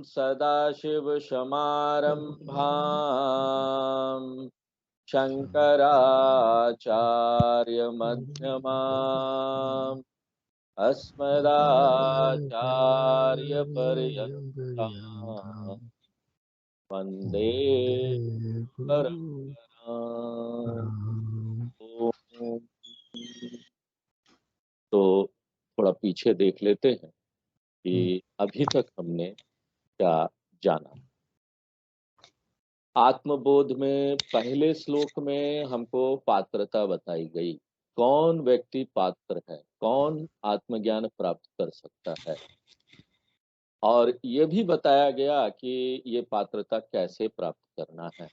सदाशिवसमारम्भाम् शङ्कराचार्यमध्यमाम् अस्मदाचार्यपर्यन्ताम् वन्दे परम्पराम्। तो थोड़ा पीछे देख लेते हैं कि अभी तक हमने क्या जाना। आत्मबोध में पहले श्लोक में हमको पात्रता बताई गई, कौन व्यक्ति पात्र है, कौन आत्मज्ञान प्राप्त कर सकता है, और ये भी बताया गया कि ये पात्रता कैसे प्राप्त करना है।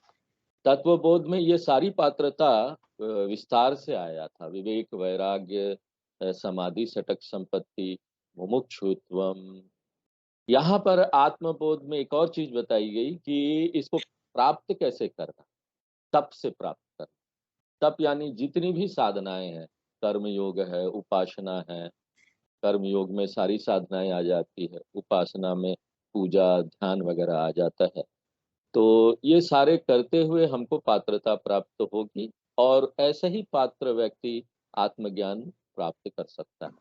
तत्वबोध में ये सारी पात्रता विस्तार से आया था, विवेक, वैराग्य, समाधि, सटक संपत्ति, मुमुक्षुत्वम। यहाँ पर आत्मबोध में एक और चीज बताई गई कि इसको प्राप्त कैसे करना, तप से प्राप्त करना। तप यानी जितनी भी साधनाएं हैं, कर्म योग है, उपासना है, कर्म योग में सारी साधनाएं आ जाती है, उपासना में पूजा ध्यान वगैरह आ जाता है। तो ये सारे करते हुए हमको पात्रता प्राप्त होगी और ऐसे ही पात्र व्यक्ति आत्मज्ञान प्राप्त कर सकता है।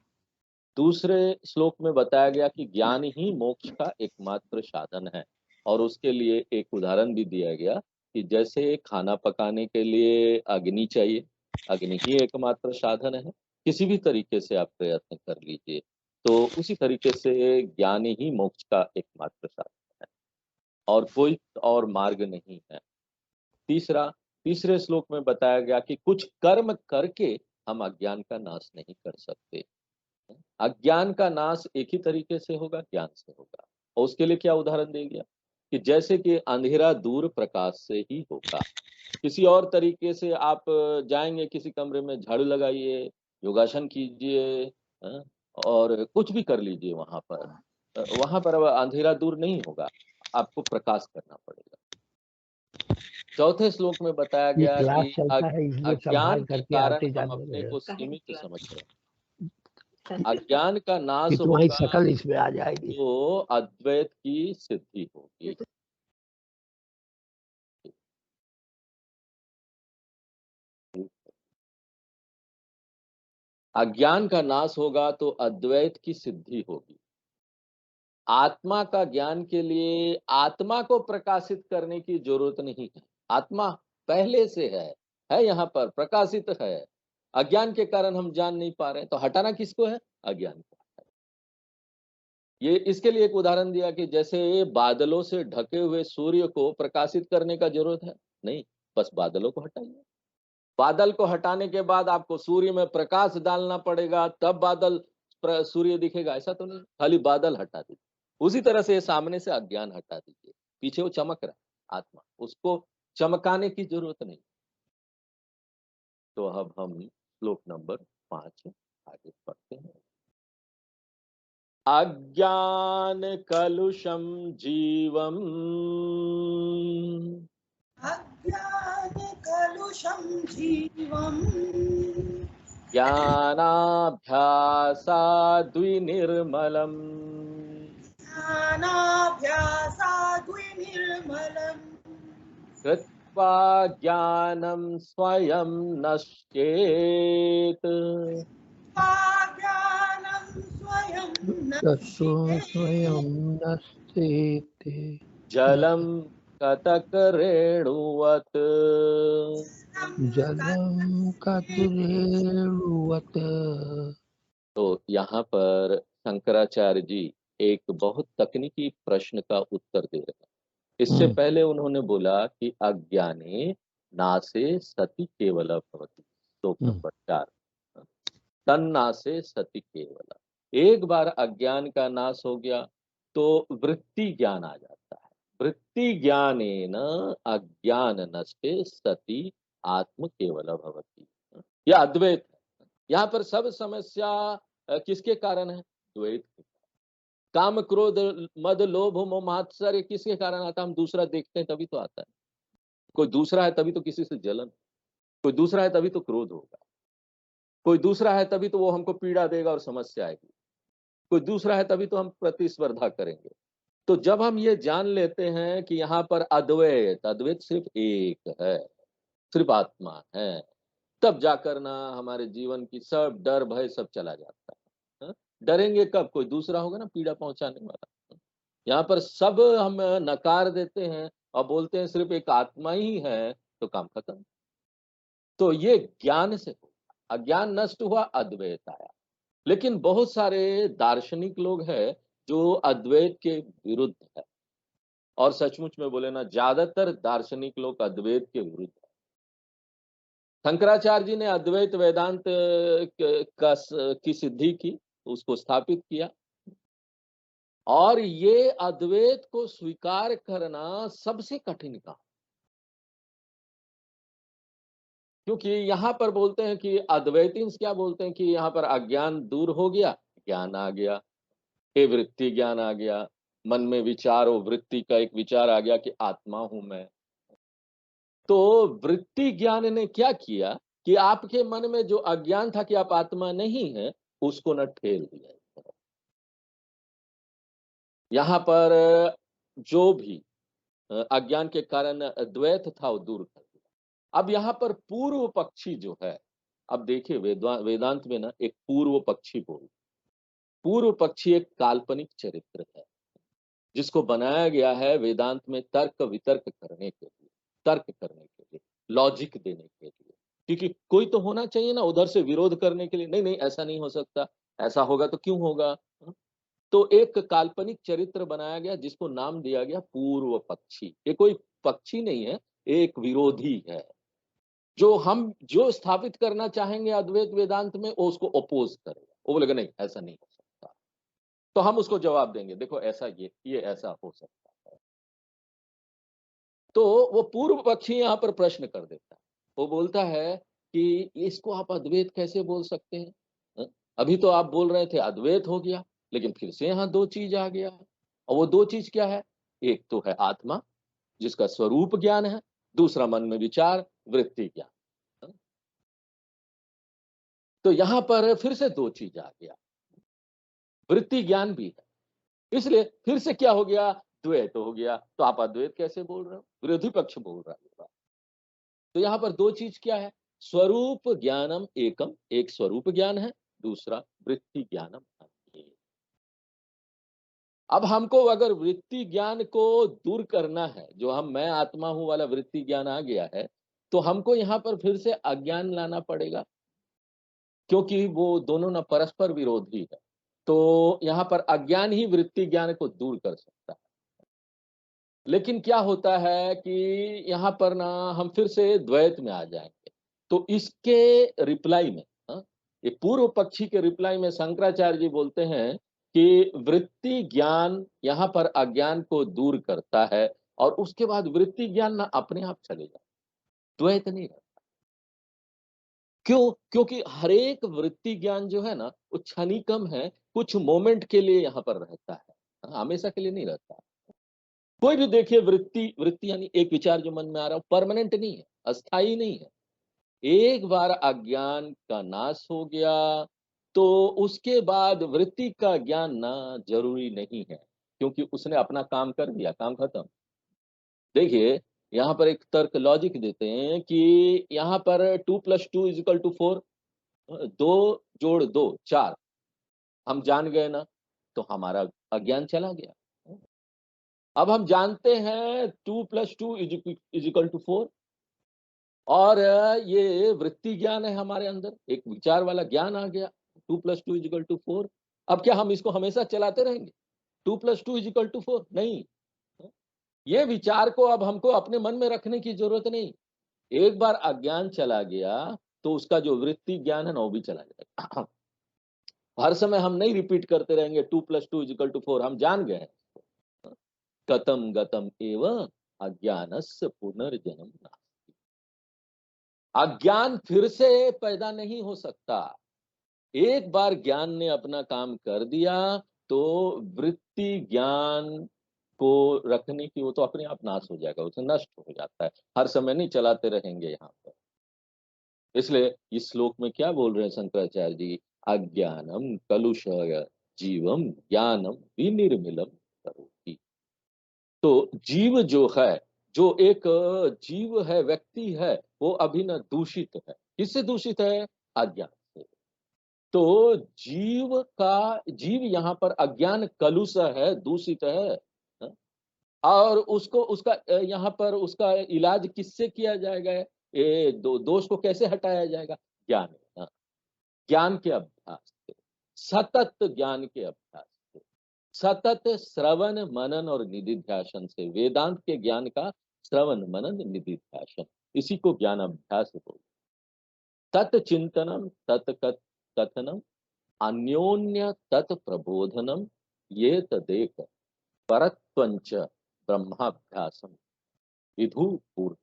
दूसरे श्लोक में बताया गया कि ज्ञान ही मोक्ष का एकमात्र साधन है, और उसके लिए एक उदाहरण भी दिया गया कि जैसे खाना पकाने के लिए अग्नि चाहिए, अग्नि ही एकमात्र साधन है, किसी भी तरीके से आप प्रयत्न कर लीजिए, तो उसी तरीके से ज्ञान ही मोक्ष का एकमात्र साधन है और कोई और मार्ग नहीं है। तीसरे श्लोक में बताया गया कि कुछ कर्म करके हम अज्ञान का नाश नहीं कर सकते। अज्ञान का नाश एक ही तरीके से होगा, ज्ञान से होगा। और उसके लिए क्या उदाहरण दे गया कि जैसे कि अंधेरा दूर प्रकाश से ही होगा। किसी और तरीके से आप जाएंगे किसी कमरे में, झाड़ू लगाइए, योगासन कीजिए, हाँ, और कुछ भी कर लीजिए वहां पर अंधेरा दूर नहीं होगा, आपको प्रकाश करना पड़ेगा। चौथे श्लोक में बताया ये गया क्लास कि चलता है, इसलिए अज्ञान संभाल के करके कारण आते हम जाते अपने रहे। को सीमित समझ रहे हैं। अज्ञान का नाश कि तुम्हारी होगा शकल इसमें आ जाएगी। तो अद्वैत की सिद्धि होगी। अज्ञान का नाश होगा तो अद्वैत की सिद्धि होगी। आत्मा का ज्ञान के लिए आत्मा को प्रकाशित करने की जरूरत नहीं है। आत्मा पहले से है यहाँ पर, प्रकाशित है। अज्ञान के कारण हम जान नहीं पा रहे हैं, तो हटाना किसको है? अज्ञान को। ये इसके लिए एक उदाहरण दिया कि जैसे बादलों से ढके हुए सूर्य को प्रकाशित करने का जरूरत है नहीं, बस बादलों को हटाइए। बादल को हटाने के बाद आपको सूर्य में प्रकाश डालना पड़ेगा, तब सूर्य दिखेगा, ऐसा तो नहीं खाली बादल हटा दीजिए। उसी तरह से सामने से अज्ञान हटा दीजिए, पीछे वो चमक रहा है आत्मा, उसको चमकाने की जरूरत नहीं। तो अब हम श्लोक नंबर 5 आगे पढ़ते हैं। अज्ञान कलुषम जीवम अज्ञानकलुषं जीवम् ज्ञानाभ्यासाद्विनिर्मलम् ज्ञानाभ्यासाद्विनिर्मलम् कृत्वा ज्ञानं स्वयं नश्येत् ज्ञानं स्वयं स्वयं नश्येत् जलं कतकरेणुवत्। जलं कतरेणुवत्। तो यहाँ पर शंकराचार्य जी एक बहुत तकनीकी प्रश्न का उत्तर दे रहे हैं। इससे पहले उन्होंने बोला कि अज्ञाने नासे सति केवल भवति, श्लोक नंबर 4, तन्नासे सति केवल। एक बार अज्ञान का नाश हो गया तो वृत्ति ज्ञान आ जाता है। वृत्ति ज्ञानेन अज्ञान नष्टे सति आत्म केवल भवति। यह अद्वैत है। यहाँ पर सब समस्या किसके कारण है? द्वैत के। काम क्रोध मद लोभ मोह मात्सर्य किसके कारण आता है? हम दूसरा देखते हैं तभी तो आता है। कोई दूसरा है तभी तो किसी से जलन, कोई दूसरा है तभी तो क्रोध होगा, कोई दूसरा है तभी तो वो हमको पीड़ा देगा और समस्या आएगी, कोई दूसरा है तभी तो हम प्रतिस्पर्धा करेंगे, तो जब हम ये जान लेते हैं कि यहाँ पर अद्वैत, अद्वैत सिर्फ एक है, सिर्फ आत्मा है, तब जाकर ना हमारे जीवन की सब डर भय सब चला जाता है। हाँ? डरेंगे कब? कोई दूसरा होगा ना पीड़ा पहुंचाने वाला। यहाँ पर सब हम नकार देते हैं और बोलते हैं सिर्फ एक आत्मा ही है, तो काम खत्म। तो ये ज्ञान से हुआ, अज्ञान नष्ट हुआ, अद्वैत आया। लेकिन बहुत सारे दार्शनिक लोग हैं जो अद्वैत के विरुद्ध है, और सचमुच में बोले ना ज्यादातर दार्शनिक लोग अद्वैत के विरुद्ध है। शंकराचार्य जी ने अद्वैत वेदांत की सिद्धि की, उसको स्थापित किया, और ये अद्वैत को स्वीकार करना सबसे कठिन काम, क्योंकि यहाँ पर बोलते हैं कि अद्वैतीन क्या बोलते हैं कि यहाँ पर अज्ञान दूर हो गया, ज्ञान आ गया, ये वृत्ति ज्ञान आ गया, मन में विचार हो, वृत्ति का एक विचार आ गया कि आत्मा हूं मैं। तो वृत्ति ज्ञान ने क्या किया कि आपके मन में जो अज्ञान था कि आप आत्मा नहीं है, उसको न ठेल दिया। यहाँ पर जो भी अज्ञान के कारण द्वैत था वो दूर कर दिया। अब यहाँ पर पूर्व पक्षी जो है, अब देखिए वेदांत में ना एक पूर्व पक्षी बोल, पूर्व पक्षी एक काल्पनिक चरित्र है जिसको बनाया गया है वेदांत में तर्क वितर्क करने के लिए, तर्क करने के लिए, लॉजिक देने के लिए। क्योंकि कोई तो होना चाहिए ना उधर से विरोध करने के लिए, नहीं नहीं ऐसा नहीं हो सकता, ऐसा होगा तो क्यों होगा। तो एक काल्पनिक चरित्र बनाया गया जिसको नाम दिया गया पूर्व पक्षी। ये कोई पक्षी नहीं है, एक विरोधी है, जो हम जो स्थापित करना चाहेंगे अद्वैत वेदांत में वो उसको अपोज करेगा, वो बोलेगा नहीं ऐसा नहीं हो सकता। तो हम उसको जवाब देंगे देखो ऐसा ये ऐसा हो सकता है। तो वो पूर्व पक्षी यहाँ पर प्रश्न कर देता है, वो बोलता है कि इसको आप अद्वैत कैसे बोल सकते हैं? अभी तो आप बोल रहे थे अद्वैत हो गया, लेकिन फिर से यहाँ दो चीज आ गया, और वो दो चीज क्या है? एक तो है आत्मा जिसका स्वरूप ज्ञान है, दूसरा मन में विचार वृत्ति ज्ञान। तो यहाँ पर फिर से दो चीज आ गया, वृत्ति ज्ञान भी है, इसलिए फिर से क्या हो गया? द्वैत हो गया। तो आप अद्वैत कैसे बोल रहे हो? विरोधी पक्ष बोल रहा है। तो यहाँ पर दो चीज क्या है? स्वरूप ज्ञानम एकम, एक स्वरूप ज्ञान है, दूसरा वृत्ति ज्ञानम अन्य। अब हमको अगर वृत्ति ज्ञान को दूर करना है, जो हम मैं आत्मा हूं वाला वृत्ति ज्ञान आ गया है, तो हमको यहाँ पर फिर से अज्ञान लाना पड़ेगा, क्योंकि वो दोनों ना परस्पर विरोधी है। तो यहाँ पर अज्ञान ही वृत्ति ज्ञान को दूर कर सकता है। लेकिन क्या होता है कि यहाँ पर ना हम फिर से द्वैत में आ जाएंगे। तो इसके रिप्लाई में ये पूर्व पक्षी के रिप्लाई में शंकराचार्य जी बोलते हैं कि वृत्ति ज्ञान यहाँ पर अज्ञान को दूर करता है, और उसके बाद वृत्ति ज्ञान ना अपने आप चले जाए, द्वैत नहीं रहता। क्यों? क्योंकि हर एक वृत्ति ज्ञान जो है ना वो क्षणिकम है, कुछ मोमेंट के लिए यहाँ पर रहता है, हमेशा के लिए नहीं रहता। कोई भी देखिए वृत्ति, वृत्ति यानी एक विचार जो मन में आ रहा है, परमानेंट नहीं है, अस्थाई नहीं है। एक बार अज्ञान का नाश हो गया तो उसके बाद वृत्ति का ज्ञान ना जरूरी नहीं है, क्योंकि उसने अपना काम कर दिया, काम खत्म। देखिए यहाँ पर एक तर्क लॉजिक देते हैं कि यहाँ पर 2+2 = 4, 2 + 2 = 4, हम जान गए ना, तो हमारा अज्ञान चला गया। अब हम जानते हैं 2+2 = 4, और ये वृत्ति ज्ञान है हमारे अंदर, एक विचार वाला ज्ञान आ गया, 2+2 = 4। अब क्या हम इसको हमेशा चलाते रहेंगे? 2+2 = 4 नहीं, ये विचार को अब हमको अपने मन में रखने की जरूरत नहीं। एक बार अज्ञान चला गया तो उसका जो वृत्ति ज्ञान है ना वो भी चला जाएगा। हर समय हम नहीं रिपीट करते रहेंगे 2+2 = 4, हम जान गए हैं। कतम गतम एव अज्ञानस्य पुनर्जन्म नास्ति। अज्ञान फिर से पैदा नहीं हो सकता। एक बार ज्ञान ने अपना काम कर दिया तो वृत्ति ज्ञान को रखने की वो तो अपने आप नाश हो जाएगा, उसे नष्ट हो जाता है, हर समय नहीं चलाते रहेंगे यहाँ पर। इसलिए इस श्लोक में क्या बोल रहे हैं शंकराचार्य जी? अज्ञानम कलुष जीवम ज्ञानम विनिर्मलम करोति। तो जीव जो है, जो एक जीव है, व्यक्ति है, वो अभी न दूषित है। किससे दूषित है? अज्ञान से। तो जीव यहाँ पर अज्ञान कलुष है, दूषित है। हाँ? और उसको उसका यहाँ पर उसका इलाज किससे किया जाएगा? ये दोष को कैसे हटाया जाएगा? ज्ञान। हाँ, ज्ञान के अभ्यास से, सतत ज्ञान के अभ्यास से, सतत श्रवण मनन और निधिध्यासन से, वेदांत के ज्ञान का श्रवण मनन निधिध्यासन, इसी को ज्ञान अभ्यास बोलते। तत्चिंतनम कथनम अन्योन्य तत्प्रबोधनम ये तदेक परत्वंच ब्रह्माभ्यासम विधु पूर्व।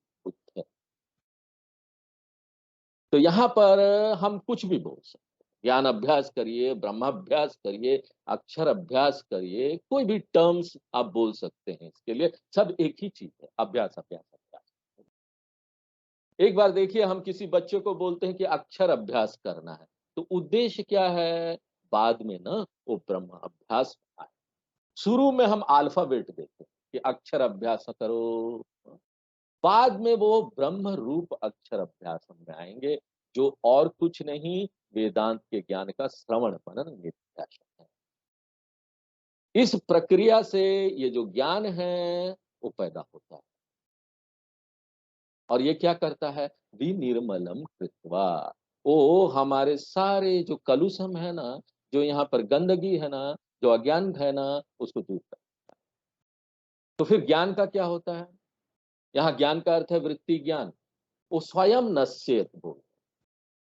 तो यहाँ पर हम कुछ भी बोल सकते हैं, ज्ञान अभ्यास करिए, ब्रह्माभ्यास करिए, अक्षर अभ्यास करिए, कोई भी टर्म्स आप बोल सकते हैं। इसके लिए सब एक ही चीज है, अभ्यास अभ्यास अभ्यास। एक बार देखिए, हम किसी बच्चे को बोलते हैं कि अक्षर अभ्यास करना है, तो उद्देश्य क्या है? बाद में ना वो ब्रह्म अभ्यास आए। शुरू में हम अल्फाबेट देते हैं कि अक्षर अभ्यास करो, बाद में वो ब्रह्म रूप अक्षर अभ्यास में आएंगे, जो और कुछ नहीं, वेदांत के ज्ञान का श्रवण मनन निधिध्यासन है। इस प्रक्रिया से ये जो ज्ञान है वो पैदा होता है। और ये क्या करता है? विनिर्मलम कृत्वा, वो हमारे सारे जो कलुषम है ना, जो यहाँ पर गंदगी है ना, जो अज्ञान है ना, उसको दूर करता है। तो फिर ज्ञान का क्या होता है? यहाँ ज्ञान का अर्थ है वृत्ति ज्ञान। वो स्वयं नश्येत, बोल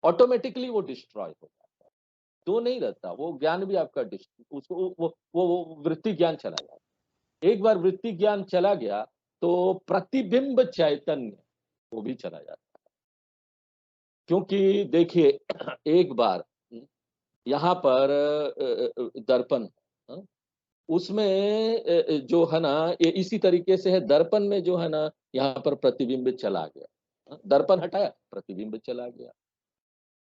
ऑटोमेटिकली वो डिस्ट्रॉय हो जाता है, तो नहीं रहता वो ज्ञान भी आपका उसको वो वृत्ति ज्ञान चला जाता है। एक बार वृत्ति ज्ञान चला गया तो प्रतिबिंब चैतन्य वो भी चला जाता है। क्योंकि देखिए, एक बार यहाँ पर दर्पण, हाँ, उसमें जो है ना, ये इसी तरीके से है। दर्पण में जो है ना, यहाँ पर प्रतिबिंब चला गया, हाँ, दर्पण हटाया, प्रतिबिंब चला गया।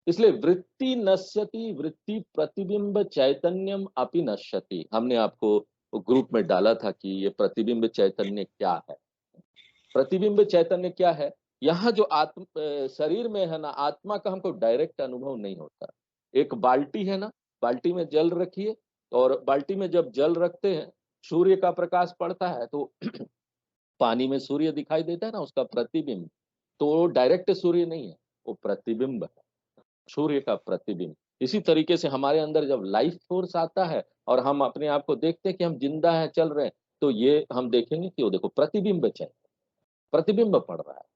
इसलिए वृत्ति नश्यति, वृत्ति प्रतिबिंब चैतन्यम अपि नश्यति। हमने आपको ग्रुप में डाला था कि ये प्रतिबिंब चैतन्य क्या है। प्रतिबिंब चैतन्य क्या है? यहाँ जो शरीर में है ना, आत्मा का हमको डायरेक्ट अनुभव नहीं होता। एक बाल्टी है ना, बाल्टी में जल रखिए, और बाल्टी में जब जल रखते हैं, सूर्य का प्रकाश पड़ता है तो पानी में सूर्य दिखाई देता है ना, उसका प्रतिबिंब। तो वो डायरेक्ट सूर्य नहीं है, वो प्रतिबिंब है, सूर्य का प्रतिबिंब। इसी तरीके से हमारे अंदर जब लाइफ फोर्स आता है और हम अपने आप को देखते हैं कि हम जिंदा हैं, चल रहे हैं, तो ये हम देखेंगे कि वो देखो प्रतिबिंब चैतन्य, प्रतिबिंब पड़ रहा है।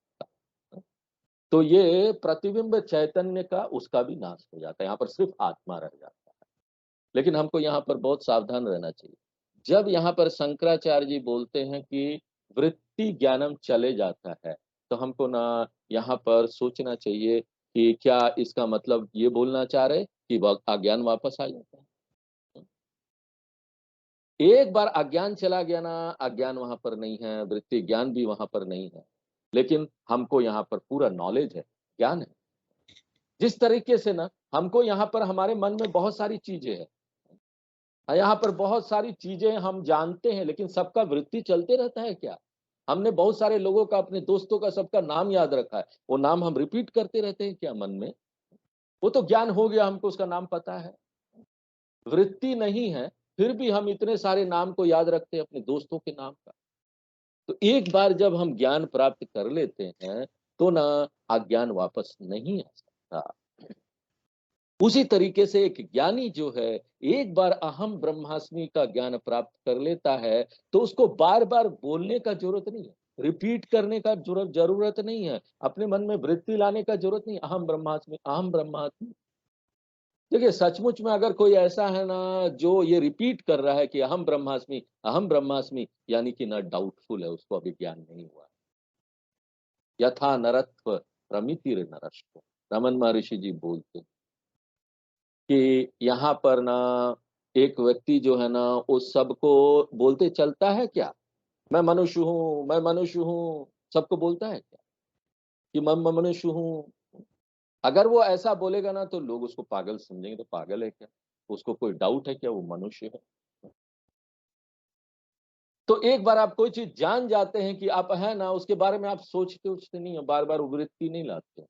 तो ये प्रतिबिंब चैतन्य का उसका भी नाश हो जाता है, यहाँ पर सिर्फ आत्मा रह जाता है। लेकिन हमको यहाँ पर बहुत सावधान रहना चाहिए। जब यहाँ पर शंकराचार्य जी बोलते हैं कि वृत्ति ज्ञानम चले जाता है, तो हमको ना यहाँ पर सोचना चाहिए कि क्या इसका मतलब ये बोलना चाह रहे कि अज्ञान वापस आ जाता है। एक बार अज्ञान चला गया ना, अज्ञान वहां पर नहीं है, वृत्ति ज्ञान भी वहां पर नहीं है, लेकिन हमको यहाँ पर पूरा नॉलेज है, ज्ञान है। जिस तरीके से ना हमको यहाँ पर हमारे मन में बहुत सारी चीजें हैं, यहाँ पर बहुत सारी चीजें हम जानते हैं, लेकिन सबका वृत्ति चलते रहता है क्या? हमने बहुत सारे लोगों का, अपने दोस्तों का, सबका नाम याद रखा है, वो नाम हम रिपीट करते रहते हैं क्या मन में? वो तो ज्ञान हो गया, हमको उसका नाम पता है। वृत्ति नहीं है, फिर भी हम इतने सारे नाम को याद रखते हैं अपने दोस्तों के नाम का। तो एक बार जब हम ज्ञान प्राप्त कर लेते हैं, तो ना अज्ञान वापस नहीं आ सकता। उसी तरीके से एक ज्ञानी जो है, एक बार अहम ब्रह्मास्मि का ज्ञान प्राप्त कर लेता है, तो उसको बार बार बोलने का जरूरत नहीं है, रिपीट करने का जरूरत नहीं है, अपने मन में वृत्ति लाने का जरूरत नहीं। अहम ब्रह्मास्मि, अहम ब्रह्मास्मि। देखिए, सचमुच में अगर कोई ऐसा है ना जो ये रिपीट कर रहा है कि अहम ब्रह्मास्मि, यानी कि ना डाउटफुल है, उसको अभी ज्ञान नहीं हुआ। यथा नरत्व प्रमितिर नरस्व, रमन महर्षि जी बोलते कि यहाँ पर ना एक व्यक्ति जो है ना, वो सबको बोलते चलता है क्या, मैं मनुष्य हूँ, मैं मनुष्य हूँ, सबको बोलता है क्या कि मैं मनुष्य हूँ? अगर वो ऐसा बोलेगा ना, तो लोग उसको पागल समझेंगे। तो पागल है क्या? उसको कोई डाउट है क्या वो मनुष्य है? तो एक बार आप कोई चीज जान जाते हैं कि आप है ना, उसके बारे में आप सोचते उठते नहीं है, बार बार वृत्ति नहीं लाते हैं।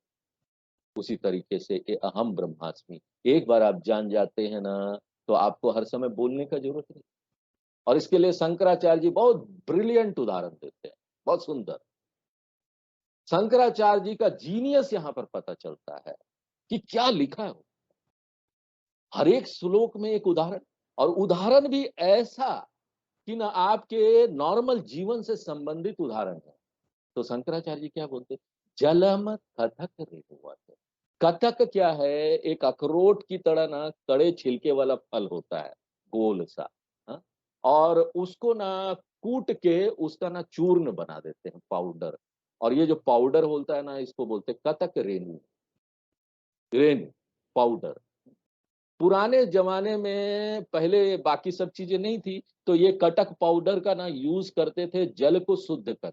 उसी तरीके से ये अहम ब्रह्मास्मि, एक बार आप जान जाते हैं ना, तो आपको हर समय बोलने का जरूरत नहीं। और इसके लिए शंकराचार्य जी बहुत ब्रिलियंट उदाहरण देते हैं, बहुत सुंदर। शंकराचार्य जी का जीनियस यहाँ पर पता चलता है कि क्या लिखा है। हर एक श्लोक में एक उदाहरण, और उदाहरण भी ऐसा कि ना आपके नॉर्मल जीवन से संबंधित उदाहरण है। तो शंकराचार्य जी क्या बोलते, जलम कथक रेणुवत। कथक क्या है, एक अखरोट की तरह ना कड़े छिलके वाला फल होता है, गोल सा। हाँ? और उसको ना कूट के उसका ना चूर्ण बना देते हैं, पाउडर। और ये जो पाउडर होता है ना, इसको बोलते हैं कथक रेणु, रेणु पाउडर। पुराने जमाने में पहले बाकी सब चीजें नहीं थी, तो ये कटक पाउडर का ना यूज करते थे जल को शुद्ध कर।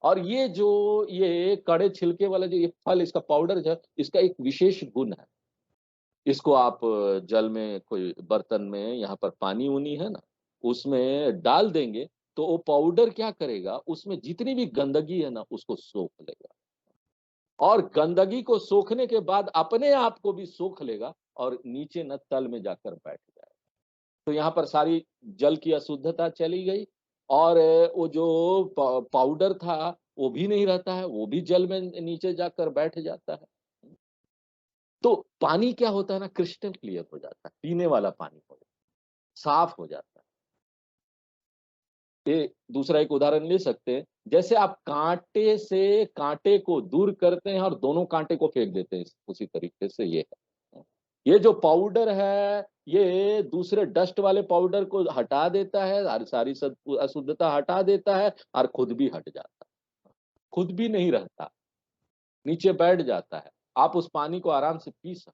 और ये जो ये कड़े छिलके वाला जो ये फल, इसका पाउडर है, इसका एक विशेष गुण है। इसको आप जल में, कोई बर्तन में, यहाँ पर पानी उनी है ना, उसमें डाल देंगे, तो वो पाउडर क्या करेगा, उसमें जितनी भी गंदगी है ना, उसको सोख लेगा। और गंदगी को सोखने के बाद अपने आप को भी सोख लेगा, और नीचे न तल में जाकर बैठ जाएगा। तो यहाँ पर सारी जल की अशुद्धता चली गई, और वो जो पाउडर था वो भी नहीं रहता है, वो भी जल में नीचे जाकर बैठ जाता है। तो पानी क्या होता है ना, क्रिस्टल क्लियर हो जाता है, पीने वाला पानी हो जाता है, साफ हो जाता है। ये दूसरा एक उदाहरण ले सकते हैं, जैसे आप कांटे से कांटे को दूर करते हैं और दोनों कांटे को फेंक देते हैं, उसी तरीके से ये है। ये जो पाउडर है, ये दूसरे डस्ट वाले पाउडर को हटा देता है, सारी अशुद्धता हटा देता है, और खुद भी हट जाता है, खुद भी नहीं रहता, नीचे बैठ जाता है। आप उस पानी को आराम से पी सकते।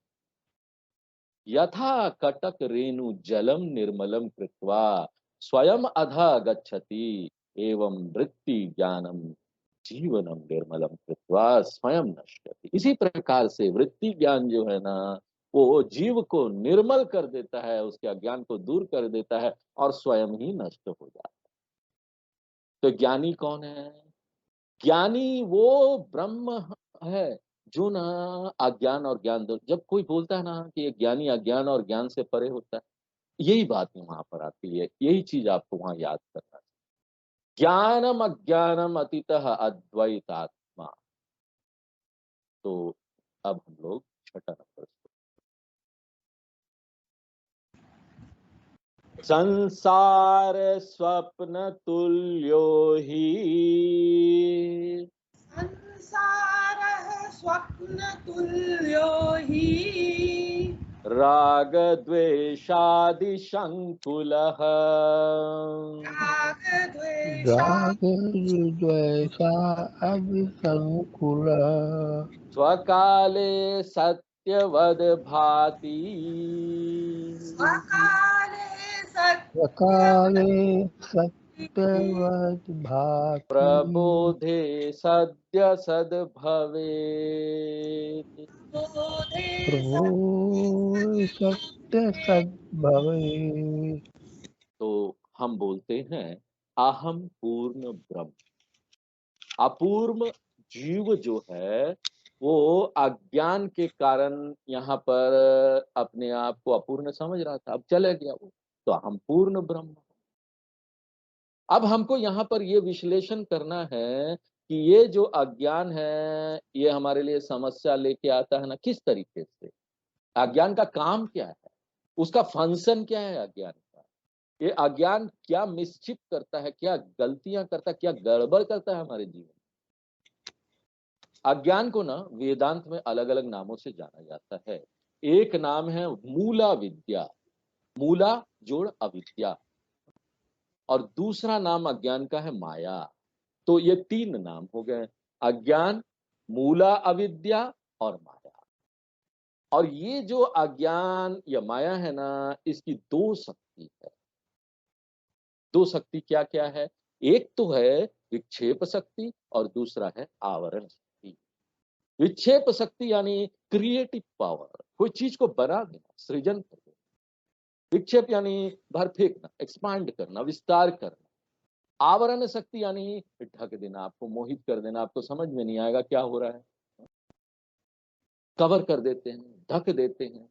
यथा कटक रेणु जलम निर्मलम कृत्वा स्वयं अधा गच्छति, एवं वृत्ति ज्ञानम जीवनम निर्मलम कृत्वा स्वयं नश्यति। इसी प्रकार से वृत्ति ज्ञान जो है ना, वो जीव को निर्मल कर देता है, उसके अज्ञान को दूर कर देता है, और स्वयं ही नष्ट हो जाता है। तो ज्ञानी कौन है? ज्ञानी वो ब्रह्म है, जो ना अज्ञान और ज्ञान दो, जब कोई बोलता है ना कि ये ज्ञानी अज्ञान और ज्ञान से परे होता है, यही बात वहां पर आती है, यही चीज आपको वहां याद करना है। ज्ञानम अज्ञानम अतीतः अद्वैतात्मा। तो अब हम लोग छठा नंबर, संसार स्वप्न तुल्यो ही संसारः स्वप्नतुल्यो हि राग द्वेषादि शंकुलः रागद्वेषा रागद्वेषा अभिसङ्कुल स्वकाले सत्यवद भाति स्वकाले स्वकाले सत्यवति सत्यवद्भाति प्रबोधे सद्य सद्भवेत्। बोधे प्रभो सत्यसद्भवे। तो हम बोलते हैं अहम पूर्ण ब्रह्म। अपूर्ण जीव जो है, वो अज्ञान के कारण यहाँ पर अपने आप को अपूर्ण समझ रहा था, अब चले गया वो, तो हम पूर्ण ब्रह्म। अब हमको यहाँ पर ये विश्लेषण करना है कि ये जो अज्ञान है, ये हमारे लिए समस्या लेके आता है ना, किस तरीके से। अज्ञान का काम क्या है, उसका फंक्शन क्या है अज्ञान का, ये अज्ञान क्या मिसचिप करता है, क्या गलतियां करता है, क्या गड़बड़ करता है हमारे जीवन। अज्ञान को ना वेदांत में अलग अलग नामों से जाना जाता है। एक नाम है मूला विद्या, मूला जोड़ अविद्या, और दूसरा नाम अज्ञान का है माया। तो ये तीन नाम हो गए, अज्ञान, मूला अविद्या और माया। और ये जो अज्ञान या माया है ना, इसकी दो शक्ति है। दो शक्ति क्या क्या है, एक तो है विक्षेप शक्ति, और दूसरा है आवरण शक्ति। विक्षेप शक्ति यानी क्रिएटिव पावर, कोई चीज को बना देना, सृजन करना। विक्षेप यानी भर फेंकना, एक्सपांड करना, विस्तार करना। आवरण शक्ति यानी ढक देना, आपको मोहित कर देना, आपको समझ में नहीं आएगा क्या हो रहा है, कवर कर देते हैं, ढक देते हैं।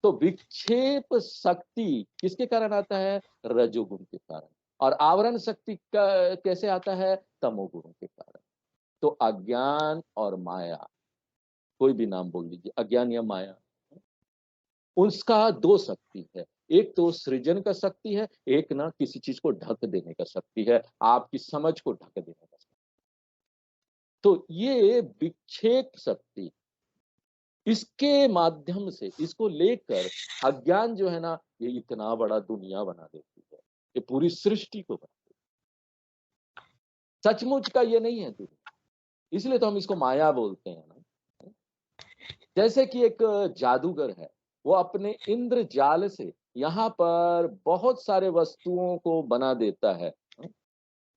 तो विक्षेप शक्ति किसके कारण आता है? रजोगुण के कारण। और आवरण शक्ति का कैसे आता है? तमोगुण के कारण। तो अज्ञान और माया, कोई भी नाम बोल लीजिए, अज्ञान या माया, उसका दो शक्ति है। एक तो सृजन का शक्ति है, एक ना किसी चीज को ढक देने का शक्ति है, आपकी समझ को ढक देने का शक्ति। तो ये विक्षेप शक्ति, इसके माध्यम से, इसको लेकर अज्ञान जो है ना, ये इतना बड़ा दुनिया बना देती है, ये पूरी सृष्टि को बना देती है। सचमुच का ये नहीं है दुनिया, इसलिए तो हम इसको माया बोलते हैं ना। जैसे कि एक जादूगर है, वो अपने इंद्रजाल से यहाँ पर बहुत सारे वस्तुओं को बना देता है,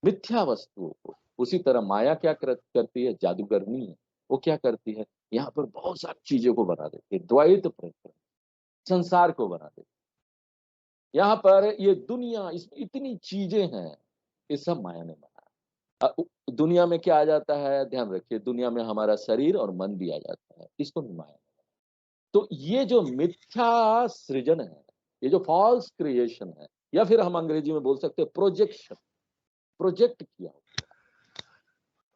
मिथ्या वस्तुओं को। उसी तरह माया क्या करती है? जादूगरनी है, वो क्या करती है? यहाँ पर बहुत सारी चीजों को बना देती है, द्वैत प्रकरण, संसार को बना देती है। यहाँ पर ये दुनिया, इसमें इतनी चीजें हैं, ये सब माया ने बनाया। दुनिया में क्या आ जाता है? ध्यान रखिए, दुनिया में हमारा शरीर और मन भी आ जाता है, इसको भी माया ने। तो ये जो मिथ्या सृजन है, ये जो फॉल्स क्रिएशन है, या फिर हम अंग्रेजी में बोल सकते हैं प्रोजेक्शन, प्रोजेक्ट किया होता है,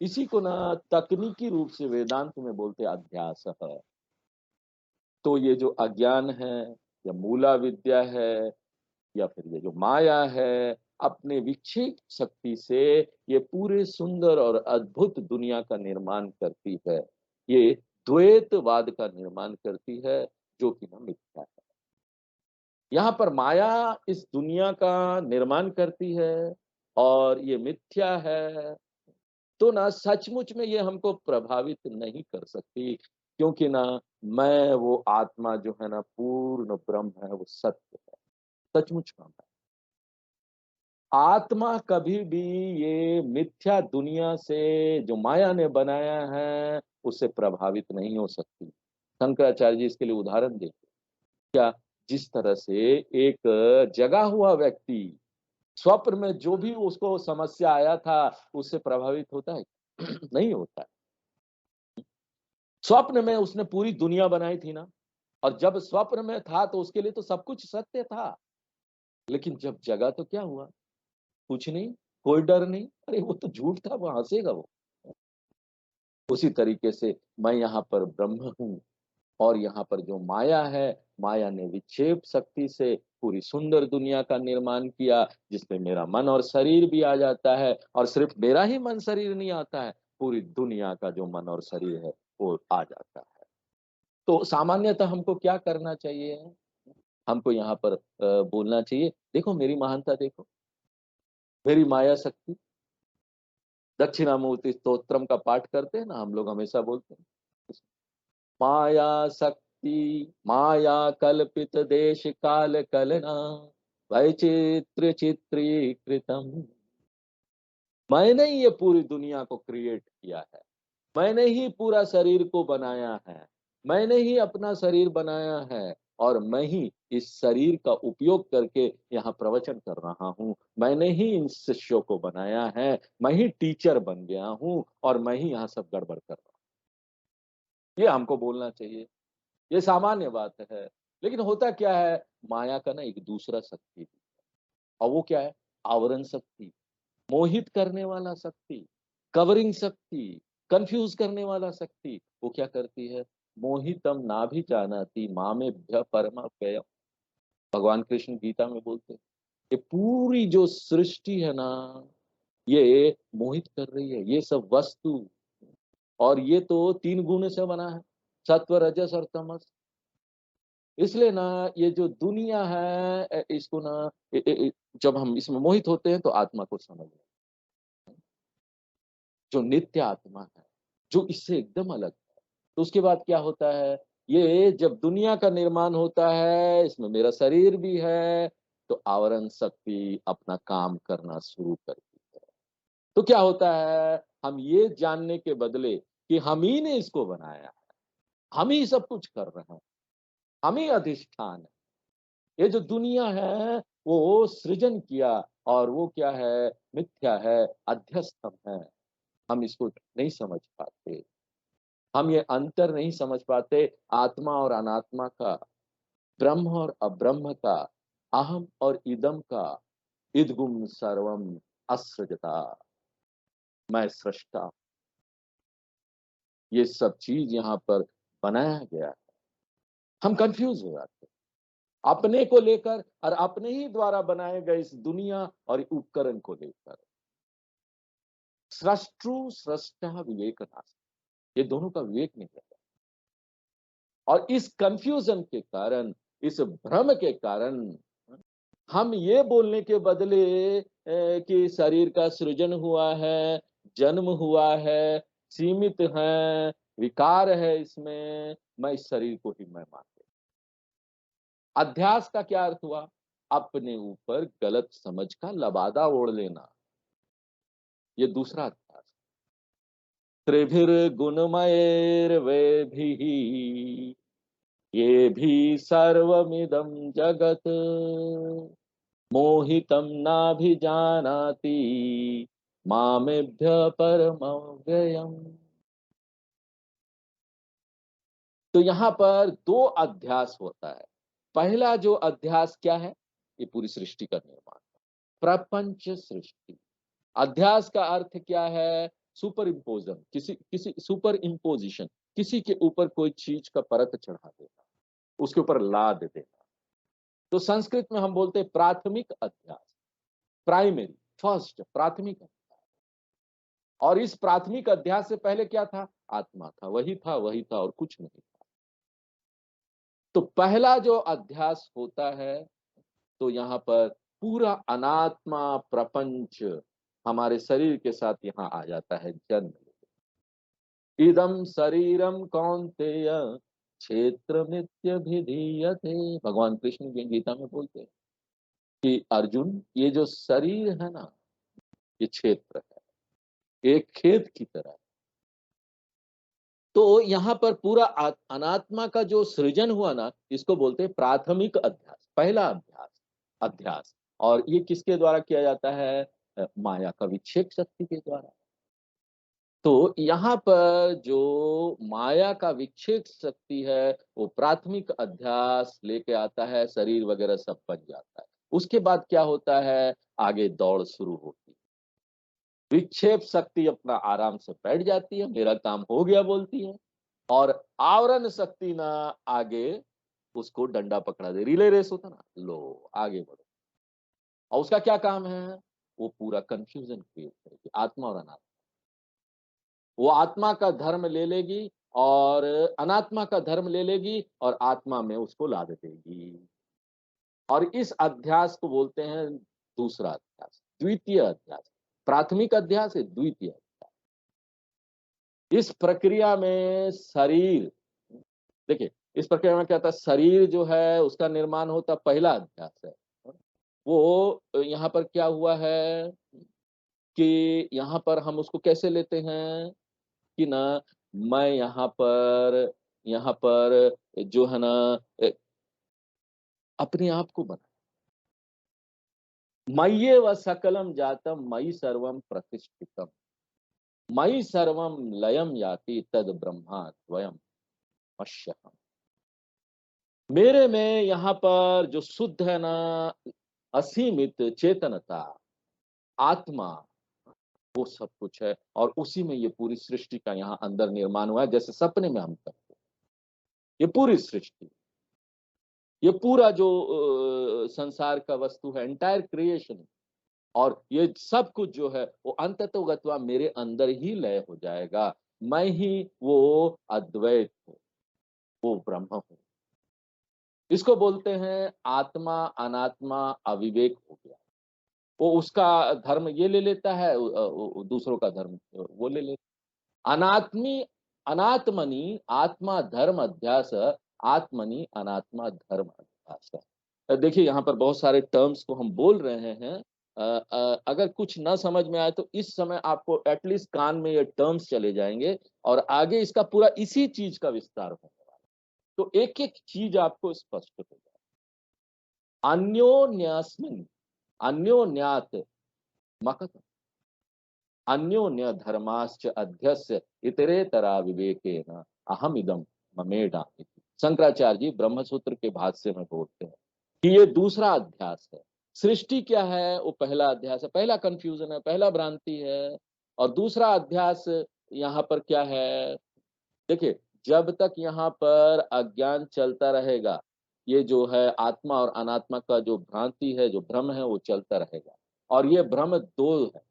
इसी को ना तकनीकी रूप से वेदांत में बोलते हैं अध्यास है। तो ये जो अज्ञान है, या मूला विद्या है, या फिर ये जो माया है, अपने विक्षेप शक्ति से ये पूरे सुंदर और अद्भुत दुनिया का निर्माण करती है। ये द्वैतवाद का निर्माण करती है, जो कि ना मिथ्या है। यहाँ पर माया इस दुनिया का निर्माण करती है और ये मिथ्या है। तो ना सचमुच में ये हमको प्रभावित नहीं कर सकती, क्योंकि ना मैं वो आत्मा जो है ना पूर्ण ब्रह्म है, वो सत्य है, सचमुच का मैं। आत्मा कभी भी ये मिथ्या दुनिया से, जो माया ने बनाया है, उससे प्रभावित नहीं हो सकती। शंकराचार्य जी इसके लिए उदाहरण देते, क्या, जिस तरह से एक जगा हुआ व्यक्ति स्वप्न में जो भी उसको समस्या आया था, उससे प्रभावित होता है? नहीं होता है। स्वप्न में उसने पूरी दुनिया बनाई थी ना, और जब स्वप्न में था तो उसके लिए तो सब कुछ सत्य था, लेकिन जब जगा तो क्या हुआ? कुछ नहीं, कोई डर नहीं, अरे वो तो झूठ था, वो हंसेगा वो। उसी तरीके से मैं यहाँ पर ब्रह्म हूँ, और यहाँ पर जो माया है, माया ने विक्षेप शक्ति से पूरी सुंदर दुनिया का निर्माण किया, जिसमें मेरा मन और शरीर भी आ जाता है। और सिर्फ मेरा ही मन शरीर नहीं आता है, पूरी दुनिया का जो मन और शरीर है वो आ जाता है। तो सामान्यतः हमको क्या करना चाहिए? हमको यहाँ पर बोलना चाहिए, देखो मेरी महानता, देखो मेरी माया शक्ति। दक्षिणामूर्ति स्तोत्रम का पाठ करते हैं ना हम लोग, हमेशा बोलते हैं, माया शक्ति माया कल्पित देश काल कलना वैचित्र चित्रीकृतम। मैंने ही ये पूरी दुनिया को क्रिएट किया है, मैंने ही पूरा शरीर को बनाया है, मैंने ही अपना शरीर बनाया है, और मैं ही इस शरीर का उपयोग करके यहाँ प्रवचन कर रहा हूँ। मैंने ही इन शिष्यों को बनाया है, मैं ही टीचर बन गया हूँ, और मैं ही यहाँ सब गड़बड़ कर रहा हूँ। ये हमको बोलना चाहिए, ये सामान्य बात है। लेकिन होता क्या है, माया का ना एक दूसरा शक्ति, और वो क्या है? आवरण शक्ति, मोहित करने वाला शक्ति, कवरिंग शक्ति, कंफ्यूज करने वाला शक्ति। वो क्या करती है? मोहितम नाभि जानाति मामेभ्य परमाप्ययम्। भगवान कृष्ण गीता में बोलते हैं, ये पूरी जो सृष्टि है ना, ये मोहित कर रही है, ये सब वस्तु। और ये तो 3 गुण से बना है, सत्व रजस और तमस। इसलिए ना ये जो दुनिया है, इसको ना जब हम इसमें मोहित होते हैं तो आत्मा को समझ लें, जो नित्य आत्मा है, जो इससे एकदम अलग है। तो उसके बाद क्या होता है? ये जब दुनिया का निर्माण होता है, इसमें मेरा शरीर भी है, तो आवरण शक्ति अपना काम करना शुरू करती है। तो क्या होता है? हम ये जानने के बदले कि हम ही ने इसको बनाया है, हम ही सब कुछ कर रहे हैं, हम ही अधिष्ठान है, ये जो दुनिया है वो सृजन किया, और वो क्या है, मिथ्या है, अध्यस्तम है। हम इसको नहीं समझ पाते, हम ये अंतर नहीं समझ पाते आत्मा और अनात्मा का, ब्रह्म और अब्रह्म का, अहम और इदम का। इदगुम सर्वम असृजता, मैं सृष्टा, ये सब चीज यहाँ पर बनाया गया है। हम कंफ्यूज हो जाते हैं अपने को लेकर और अपने ही द्वारा बनाए गए इस दुनिया और उपकरण को लेकर। सृष्टु सृष्टा विवेक नाश, ये दोनों का विवेक नहीं रहता। और इस कंफ्यूजन के कारण, इस भ्रम के कारण हम ये बोलने के बदले कि शरीर का सृजन हुआ है, जन्म हुआ है, सीमित है, विकार है इसमें, मैं इस शरीर को ही मैं मानते। अध्यास का क्या अर्थ हुआ? अपने ऊपर गलत समझ का लबादा ओढ़ लेना, ये दूसरा अध्यास। त्रिभिर्गुणमयैर्वेभिः ये भी सर्वमिदं जगत मोहितं नाभिजानाति मामेभ्य परमव्ययम्। तो यहाँ पर दो अध्यास होता है। पहला जो अध्यास क्या है? ये पूरी सृष्टि का निर्माण, प्रपंच सृष्टि। अध्यास का अर्थ क्या है? सुपर इम्पोजन, किसी सुपर इम्पोजिशन, किसी के ऊपर कोई चीज का परत चढ़ा देना, उसके ऊपर लाद देना। तो संस्कृत में हम बोलते हैं प्राथमिक अध्यास, प्राइमरी, फर्स्ट, प्राथमिक अध्यास। और इस प्राथमिक अध्यास से पहले क्या था? आत्मा था, वही था, वही था और कुछ नहीं था। तो पहला जो अध्यास होता है, तो यहाँ पर पूरा अनात्मा प्रपंच हमारे शरीर के साथ यहाँ आ जाता है जन्म। इदम शरीरम कौन्तेय क्षेत्रमित्यभिधीयते, भगवान कृष्ण की गीता में बोलते हैं कि अर्जुन, ये जो शरीर है ना, ये क्षेत्र है, एक खेत की तरह। तो यहाँ पर पूरा अनात्मा का जो सृजन हुआ ना, इसको बोलते हैं प्राथमिक अध्यास, पहला अध्यास। अध्यास और ये किसके द्वारा किया जाता है? माया का विक्षेप शक्ति के द्वारा। तो यहाँ पर जो माया का विक्षेप शक्ति है, वो प्राथमिक अध्यास लेके आता है, शरीर वगैरह सब बन जाता है। उसके बाद क्या होता है? आगे दौड़ शुरू होती है। विक्षेप शक्ति अपना आराम से बैठ जाती है, मेरा काम हो गया बोलती है, और आवरण शक्ति ना आगे उसको डंडा पकड़ा दे, रिले रेस होता ना, लो आगे बढ़ो। और उसका क्या काम है? वो पूरा कंफ्यूजन क्रिएट करेगी, आत्मा और अनात्मा। वो आत्मा का धर्म ले लेगी और अनात्मा का धर्म ले लेगी और आत्मा में उसको ला देगी। और इस अध्यास को बोलते हैं दूसरा अध्यास, द्वितीय अध्यास। प्राथमिक अध्यास है, द्वितीय अध्यास। इस प्रक्रिया में शरीर, देखिए इस प्रक्रिया में क्या होता है, शरीर जो है उसका निर्माण होता, पहला अध्यास है। वो यहाँ पर क्या हुआ है कि यहाँ पर हम उसको कैसे लेते हैं कि ना, मैं यहाँ पर जो है ना अपने आप को बना, मय्ये व सकलम जातम मयि सर्वम प्रतिष्ठितम मयि सर्वम लयम याति तद ब्रह्मा द्वयम पश्यहम्। मेरे में यहाँ पर जो शुद्ध है ना, असीमित चेतनता, आत्मा, वो सब कुछ है, और उसी में ये पूरी सृष्टि का यहाँ अंदर निर्माण हुआ है, जैसे सपने में हम करते हैं। ये पूरी सृष्टि, ये पूरा जो संसार का वस्तु है, एंटायर क्रिएशन, और ये सब कुछ जो है वो अंततोगत्वा मेरे अंदर ही लय हो जाएगा। मैं ही वो अद्वैत हूँ, वो ब्रह्म हूँ। इसको बोलते हैं आत्मा अनात्मा अविवेक हो गया। वो उसका धर्म ये ले लेता है, दूसरों का धर्म वो ले लेता। अनात्मी अनात्मनि आत्मा धर्म अध्यास, आत्मनि अनात्मा धर्म अध्यास। देखिए यहाँ पर बहुत सारे टर्म्स को हम बोल रहे हैं। अगर कुछ ना समझ में आए तो इस समय आपको एटलीस्ट कान में ये टर्म्स चले जाएंगे, और आगे इसका पूरा इसी चीज का विस्तार होने वाला है। तो एक एक चीज आपको स्पष्ट हो जाए। अन्योन्यस्मिन् अन्योन्यात् मकत अन्योन्य धर्माश्च अध्यस्य इतरेतरा विवेकेन अहम इदम ममेडा। शंकराचार्य जी ब्रह्मसूत्र के भाष्य में बोलते हैं कि ये दूसरा अध्यास है। सृष्टि क्या है, वो पहला अध्यास है, पहला कंफ्यूजन है, पहला भ्रांति है। और दूसरा अध्यास यहाँ पर क्या है, देखिए, जब तक यहाँ पर अज्ञान चलता रहेगा, ये जो है आत्मा और अनात्मा का जो भ्रांति है, जो भ्रम है, वो चलता रहेगा। और ये भ्रम दो है,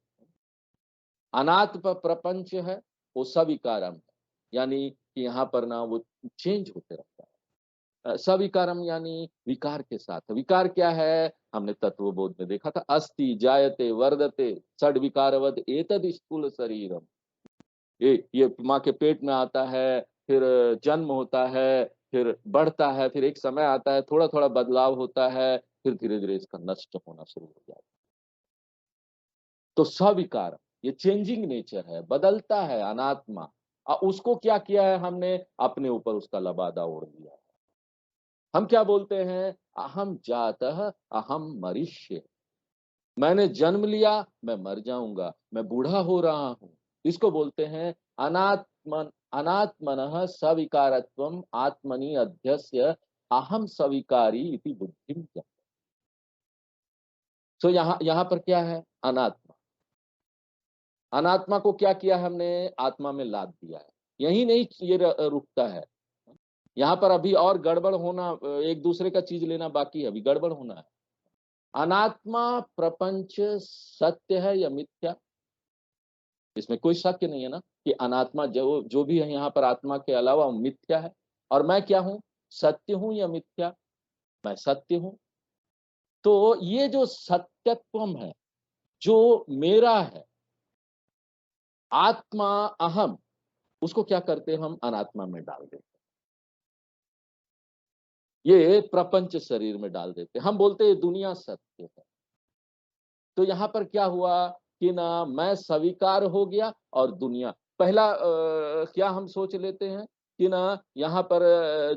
अनात्म प्रपंच है, वो सविकारम है, यानी कि यहाँ पर ना वो चेंज होते रहता है। सविकारम यानी विकार के साथ। विकार क्या है, हमने तत्वबोध में देखा था, अस्ति जायते वर्धते षड विकारवद एतद स्थूल शरीरम। ये माँ के पेट में आता है, फिर जन्म होता है, फिर बढ़ता है, फिर एक समय आता है, थोड़ा थोड़ा बदलाव होता है, फिर धीरे धीरे इसका नष्ट होना शुरू हो जाता है। तो सविकार ये चेंजिंग नेचर है, बदलता है अनात्मा। उसको क्या किया है हमने, अपने ऊपर उसका लबादा ओढ़ लिया है। हम क्या बोलते हैं, अहम जातः अहम मरिष्य, मैंने जन्म लिया, मैं मर जाऊंगा, मैं बूढ़ा हो रहा हूं। इसको बोलते हैं अनात्मन अनात्मनः सविकारत्वम आत्मनि अध्यस्य अहम सविकारी इति बुद्धिम। तो यहाँ पर क्या है, अनात्मा। अनात्मा को क्या किया हमने, आत्मा में लाद दिया है। यही नहीं ये रुकता है, यहाँ पर अभी और गड़बड़ होना, एक दूसरे का चीज लेना बाकी है, अभी गड़बड़ होना है। अनात्मा प्रपंच सत्य है या मिथ्या, इसमें कोई शक नहीं है ना कि अनात्मा जो भी है यहाँ पर आत्मा के अलावा वो मिथ्या है। और मैं क्या हूं, सत्य हूं या मिथ्या, मैं सत्य हूं। तो ये जो सत्यत्वम है, जो मेरा है, आत्मा अहम, उसको क्या करते हैं हम, अनात्मा में डाल देते, ये प्रपंच शरीर में डाल देते, हम बोलते हैं दुनिया सत्य है। तो यहाँ पर क्या हुआ कि ना मैं स्वीकार हो गया और दुनिया, पहला क्या हम सोच लेते हैं कि ना यहाँ पर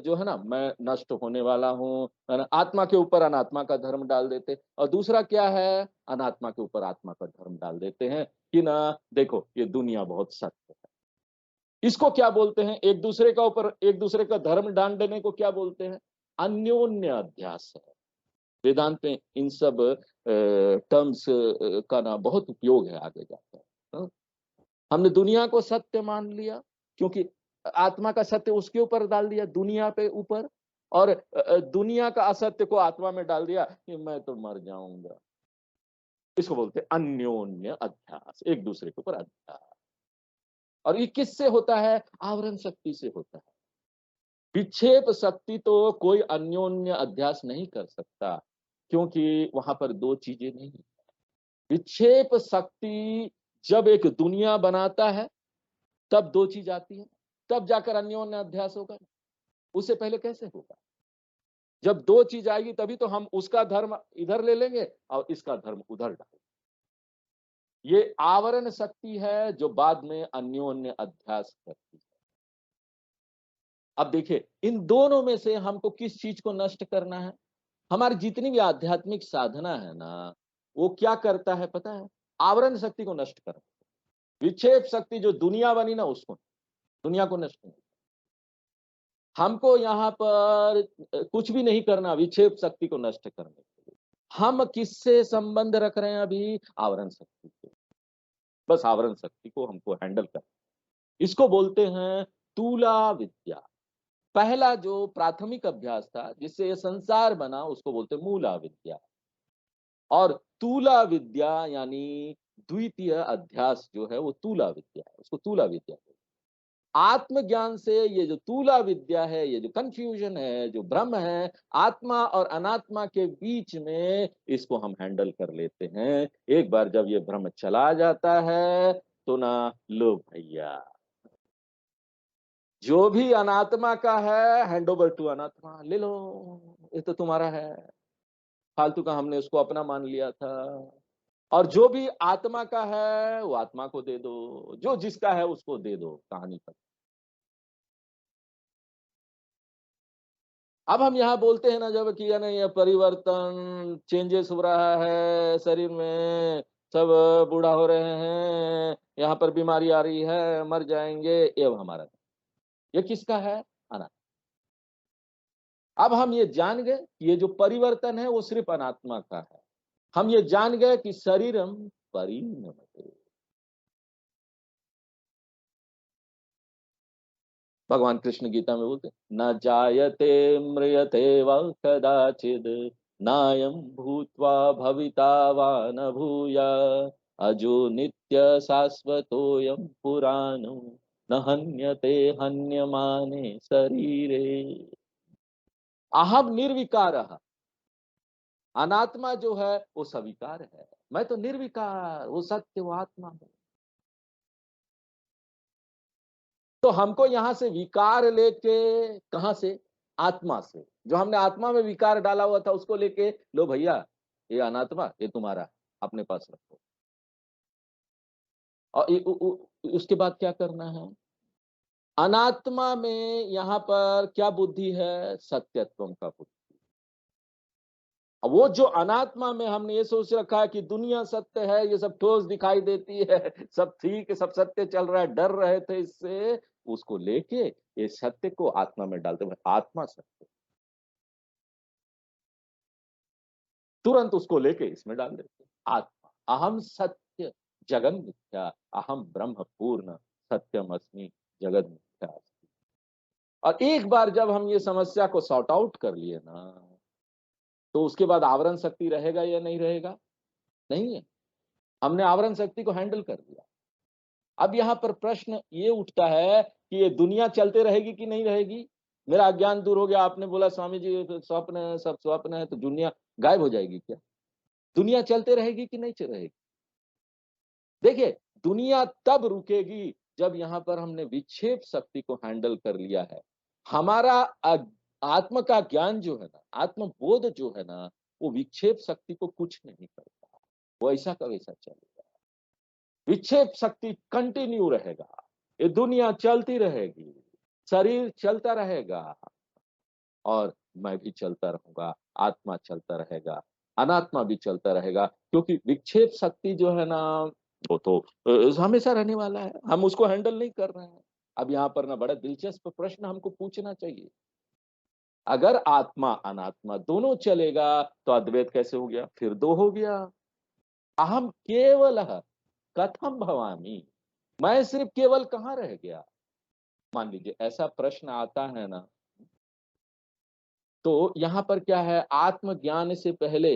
जो है ना मैं नष्ट होने वाला हूँ, है ना, आत्मा के ऊपर अनात्मा का धर्म डाल देते। और दूसरा क्या है, अनात्मा के ऊपर आत्मा का धर्म डाल देते हैं कि ना देखो ये दुनिया बहुत सत्य है। इसको क्या बोलते हैं, एक दूसरे का ऊपर एक दूसरे का धर्म डाल देने को क्या बोलते हैं, अन्योन्य अध्यास है। वेदांत में इन सब टर्म्स का ना बहुत उपयोग है आगे जाकर। हाँ? हमने दुनिया को सत्य मान लिया क्योंकि आत्मा का सत्य उसके ऊपर डाल दिया, दुनिया पे ऊपर, और दुनिया का असत्य को आत्मा में डाल दिया कि मैं तो मर जाऊंगा। इसको बोलते हैं अन्योन्य अध्यास, एक दूसरे के ऊपर अध्यास। और ये किससे होता है, आवरण शक्ति से होता है। विक्षेप शक्ति तो कोई अन्योन्य अध्यास नहीं कर सकता, क्योंकि वहां पर दो चीजें नहीं। विक्षेप शक्ति जब एक दुनिया बनाता है तब दो चीज आती है, तब जाकर अन्योन्य अध्यास होगा। उससे पहले कैसे होगा, जब दो चीज आएगी तभी तो हम उसका धर्म इधर ले लेंगे और इसका धर्म उधर डालेंगे। ये आवरण शक्ति है जो बाद में अन्योन्य अध्यास करती है। अब देखिए, इन दोनों में से हमको किस चीज को नष्ट करना है। हमारी जितनी भी आध्यात्मिक साधना है ना, वो क्या करता है पता है, आवरण शक्ति को नष्ट करता है। विक्षेप शक्ति जो दुनिया बनी ना, उसको, दुनिया को नष्ट नहीं। हमको यहाँ पर कुछ भी नहीं करना विक्षेप शक्ति को नष्ट करने के लिए। हम किससे संबंध रख रहे हैं अभी, आवरण शक्ति से। बस आवरण शक्ति को हमको हैंडल करना, इसको बोलते हैं तूला विद्या। पहला जो प्राथमिक अभ्यास था जिससे ये संसार बना, उसको बोलते मूला विद्या। और तूला विद्या यानी द्वितीय अध्यास जो है वो तूला विद्या है, उसको तूला विद्या है। आत्मज्ञान से ये जो तूला विद्या है, ये जो कंफ्यूजन है, जो भ्रम है आत्मा और अनात्मा के बीच में, इसको हम हैंडल कर लेते हैं। एक बार जब ये भ्रम चला जाता है तो ना, लो भैया, जो भी अनात्मा का है हैंड ओवर टू अनात्मा, ले लो, ये तो तुम्हारा है, फालतू का हमने उसको अपना मान लिया था। और जो भी आत्मा का है वो आत्मा को दे दो, जो जिसका है उसको दे दो, कहानी खत्म। अब हम यहाँ बोलते हैं ना जब कि या नहीं, ये परिवर्तन चेंजेस हो रहा है शरीर में, सब बूढ़ा हो रहे हैं, यहाँ पर बीमारी आ रही है, मर जाएंगे, ये हमारा ये किसका है? अनात्मा। अब हम ये जान गए कि ये जो परिवर्तन है वो सिर्फ अनात्मा का है। हम ये जान गए कि शरीरम परिणमते, भगवान कृष्ण गीता में बोलते न जायते म्रियते वा कदाचिद नायं भूत्वा भविता वा न भूया अजो नित्य शाश्वतोऽयं पुराणो न हन्यते हन्यमाने शरीरे। अहम निर्विकारः, अनात्मा जो है वो स्वीकार है, मैं तो निर्विकार, वो सत्य, वो आत्मा है। तो हमको यहां से विकार लेके, कहां से? आत्मा से। जो हमने आत्मा में विकार डाला हुआ था उसको लेके, लो भैया ये अनात्मा, ये तुम्हारा अपने पास रखो। और उसके बाद क्या करना है? अनात्मा में यहां पर क्या बुद्धि है? सत्यत्व का बुद्धि। अब वो जो अनात्मा में हमने ये सोच रखा है कि दुनिया सत्य है, ये सब ठोस दिखाई देती है, सब ठीक है, सब सत्य चल रहा है, डर रहे थे इससे, उसको लेके ये सत्य को आत्मा में डालते हुए, आत्मा सत्य, तुरंत उसको लेके इसमें डाल देते। आत्मा अहम सत्य जगन मिथ्या, अहम ब्रह्म पूर्ण सत्यम अस्मि जगत मिथ्या अस्मि। और एक बार जब हम ये समस्या को सॉर्ट आउट कर लिए ना, तो उसके बाद आवरण शक्ति रहेगा या नहीं रहेगा? नहीं है। हमने आवरण शक्ति को हैंडल कर लिया। अब यहाँ पर प्रश्न ये उठता है कि ये दुनिया चलते रहेगी कि नहीं रहेगी? मेरा अज्ञान दूर हो गया, आपने बोला स्वामी जी स्वप्न है, सब स्वप्न है, तो दुनिया गायब हो जाएगी क्या? दुनिया चलते रहेगी कि नहीं चल रहेगी? देखिए, दुनिया तब रुकेगी जब यहाँ पर हमने विक्षेप शक्ति को हैंडल कर लिया है। हमारा आत्म का ज्ञान जो है ना, आत्मबोध जो है ना, वो विक्षेप शक्ति को कुछ नहीं करता, वो ऐसा का वैसा चलेगा। विक्षेप शक्ति कंटिन्यू रहेगा, ये दुनिया चलती रहेगी, शरीर चलता रहेगा, और मैं भी चलता रहूंगा, आत्मा चलता रहेगा, अनात्मा भी चलता रहेगा, क्योंकि विक्षेप शक्ति जो है ना, वो तो हमेशा रहने वाला है, हम उसको हैंडल नहीं कर रहे हैं। अब यहाँ पर ना बड़ा दिलचस्प प्रश्न हमको पूछना चाहिए, अगर आत्मा अनात्मा दोनों चलेगा तो अद्वैत कैसे हो गया? फिर दो हो गया। अहम केवल कथम भवामी, मैं सिर्फ केवल कहाँ रह गया? मान लीजिए ऐसा प्रश्न आता है ना, तो यहाँ पर क्या है, आत्मज्ञान से पहले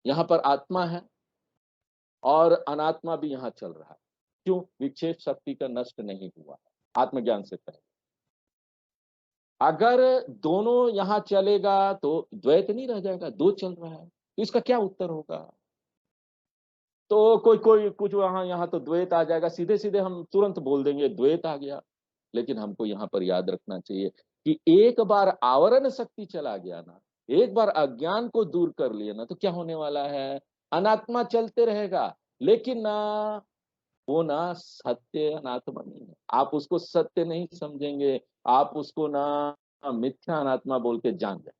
यहाँ पर आत्मा है और अनात्मा भी यहाँ चल रहा है। क्यों? विक्षेप शक्ति का नष्ट नहीं हुआ है आत्मज्ञान से पहले। अगर दोनों यहाँ चलेगा तो द्वैत नहीं रह जाएगा, दो चल रहा है, तो इसका क्या उत्तर होगा? तो कोई कोई कुछ वहां यहाँ तो द्वैत आ जाएगा, सीधे सीधे हम तुरंत बोल देंगे द्वैत आ गया। लेकिन हमको यहाँ पर याद रखना चाहिए कि एक बार आवरण शक्ति चला गया ना, एक बार अज्ञान को दूर कर लिया ना, तो क्या होने वाला है? अनात्मा चलते रहेगा, लेकिन ना वो ना सत्य अनात्मा नहीं है, आप उसको सत्य नहीं समझेंगे, आप उसको ना मिथ्या अनात्मा बोल के जान जाए।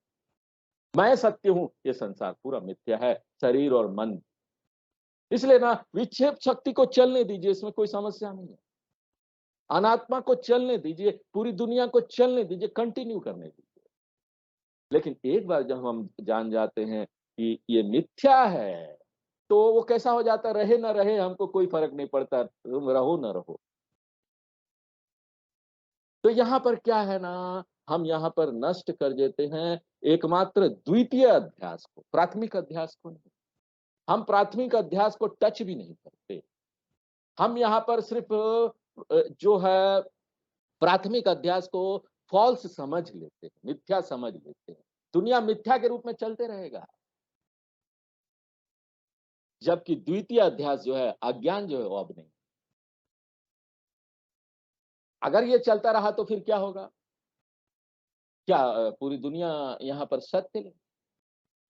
मैं सत्य हूं, ये संसार पूरा मिथ्या है, शरीर और मन। इसलिए ना विक्षेप शक्ति को चलने दीजिए, इसमें कोई समस्या नहीं है। अनात्मा को चलने दीजिए, पूरी दुनिया को चलने दीजिए, कंटिन्यू करने दीजिए। लेकिन एक बार जब हम जान जाते हैं कि ये मिथ्या है, तो वो कैसा हो जाता, रहे ना रहे हमको कोई फर्क नहीं पड़ता, तुम रहो ना रहो। तो यहाँ पर क्या है ना, हम यहाँ पर नष्ट कर देते हैं एकमात्र द्वितीय अध्यास को, प्राथमिक अध्यास को नहीं। हम प्राथमिक अध्यास को टच भी नहीं करते। हम यहाँ पर सिर्फ जो है प्राथमिक अध्यास को फॉल्स समझ लेते हैं, मिथ्या समझ लेते हैं। दुनिया मिथ्या के रूप में चलते रहेगा, जबकि द्वितीय अध्यास जो है, अज्ञान जो है, वो अब नहीं। अगर ये चलता रहा तो फिर क्या होगा? क्या पूरी दुनिया यहाँ पर सत्य